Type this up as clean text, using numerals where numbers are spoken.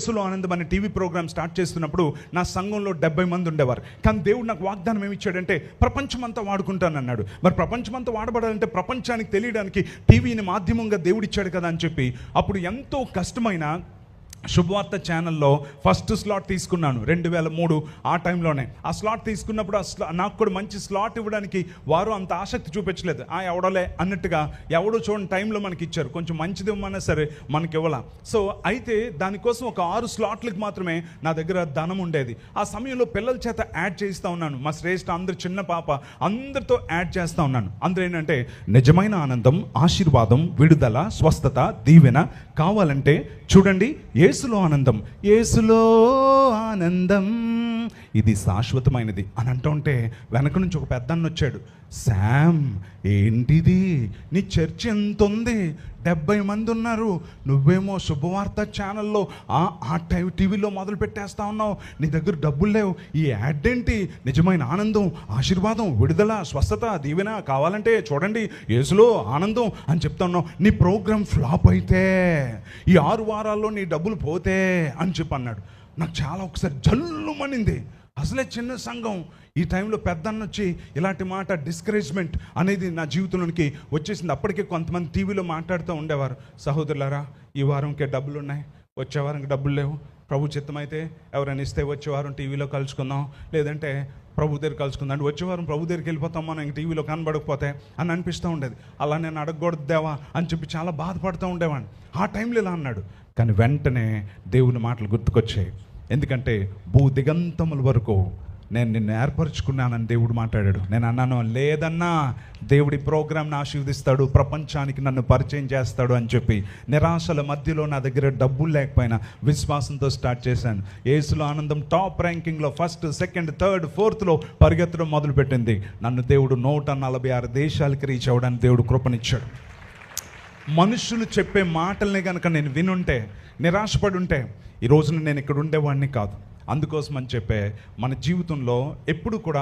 యేసులో ఆనందం అనే టీవీ ప్రోగ్రామ్ స్టార్ట్ చేస్తున్నప్పుడు నా సంఘంలో 70 మంది ఉండేవారు. కానీ దేవుడు నాకు వాగ్దానం ఏమి ఇచ్చాడంటే ప్రపంచమంతా వాడుకుంటానన్నాడు. మరి ప్రపంచమంతా వాడబడాలంటే ప్రపంచానికి తెలియడానికి టీవీని మాధ్యమంగా దేవుడు ఇచ్చాడు కదా అని చెప్పి అప్పుడు ఎంతో కష్టమైన శుభవార్త ఛానల్లో ఫస్ట్ స్లాట్ తీసుకున్నాను 2003 ఆ టైంలోనే. ఆ స్లాట్ తీసుకున్నప్పుడు నాకు కూడా మంచి స్లాట్ ఇవ్వడానికి వారు అంత ఆసక్తి చూపించలేదు. ఎవడోలే అన్నట్టుగా ఎవడో చూడని టైంలో మనకి ఇచ్చారు, కొంచెం మంచిది ఇవ్వమన్నా సరే మనకి ఇవ్వాల. సో అయితే దానికోసం ఒక 6 స్లాట్లకు మాత్రమే నా దగ్గర ధనం ఉండేది. ఆ సమయంలో పిల్లల చేత యాడ్ చేస్తూ ఉన్నాను. మా శ్రేష్ఠ అందరు చిన్న పాప అందరితో యాడ్ చేస్తూ ఉన్నాను. అందరూ ఏంటంటే నిజమైన ఆనందం, ఆశీర్వాదం, విడుదల, స్వస్థత, దీవెన కావాలంటే చూడండి యేసులో ఆనందం, యేసులో ఆనందం ఇది శాశ్వతమైనది అని అంటుంటే వెనక నుంచి ఒక పెద్దన్న వచ్చాడు. శామ్, ఏంటిది నీ చర్చ్ ఎంత ఉంది, 70 మంది ఉన్నారు, నువ్వేమో శుభవార్త ఛానల్లో ఆ టీవీలో మొదలు పెట్టేస్తా ఉన్నావు, నీ దగ్గర డబ్బులు లేవు, ఈ యాడ్ ఏంటి, నిజమైన ఆనందం, ఆశీర్వాదం, విడుదల, స్వస్థత, దీవెన కావాలంటే చూడండి యేసులో ఆనందం అని చెప్తా ఉన్నావు, నీ ప్రోగ్రామ్ ఫ్లాప్ అయితే ఈ 6 వారాల్లో నీ డబ్బులు పోతే అని చెప్పి అన్నాడు. నాకు చాలా ఒకసారి జల్లుమనింది. అసలే చిన్న సంఘం, ఈ టైంలో పెద్దన్న వచ్చి ఇలాంటి మాట, డిస్కరేజ్మెంట్ అనేది నా జీవితంలోనికి వచ్చేసింది. అప్పటికే కొంతమంది టీవీలో మాట్లాడుతూ ఉండేవారు, సహోదరులారా ఈ వారంకే డబ్బులు ఉన్నాయి, వచ్చే వారంకి డబ్బులు లేవు, ప్రభు చిత్తమైతే ఎవరైనా ఇస్తే వచ్చే వారం టీవీలో కలుసుకుందాం, లేదంటే ప్రభు దగ్గర కలుసుకుందాం అంటే వచ్చే వారం ప్రభు దగ్గరికి వెళ్ళిపోతాం మనం, ఇంక టీవీలో కనబడకపోతే అని అనిపిస్తూ ఉండేది. అలా నేను అడగకూడదు దేవా అని చెప్పి చాలా బాధపడుతూ ఉండేవాడిని. ఆ టైంలో ఇలా అన్నాడు. కానీ వెంటనే దేవుని మాటలు గుర్తుకొచ్చాయి. ఎందుకంటే భూ దిగంతముల వరకు నేను నిన్ను ఏర్పరచుకున్నానని దేవుడు మాట్లాడాడు. నేను అన్నాను, లేదన్నా దేవుడి ప్రోగ్రామ్ని ఆశీర్వదిస్తాడు, ప్రపంచానికి నన్ను పరిచయం చేస్తాడు అని చెప్పి నిరాశల మధ్యలో నా దగ్గర డబ్బులు లేకపోయినా విశ్వాసంతో స్టార్ట్ చేశాను. యేసులో ఆనందం టాప్ ర్యాంకింగ్లో 1st, 2nd, 3rd, 4thలో పరిగెత్తడం మొదలుపెట్టింది. నన్ను దేవుడు 146 దేశాలకి రీచ్ అవ్వడానికి దేవుడు కృపనిచ్చాడు. మనుషులు చెప్పే మాటల్ని కనుక నేను వినుంటే, నిరాశపడి ఉంటే ఈ రోజున నేను ఇక్కడ ఉండేవాడిని కాదు. అందుకోసం అని చెప్పే మన జీవితంలో ఎప్పుడు కూడా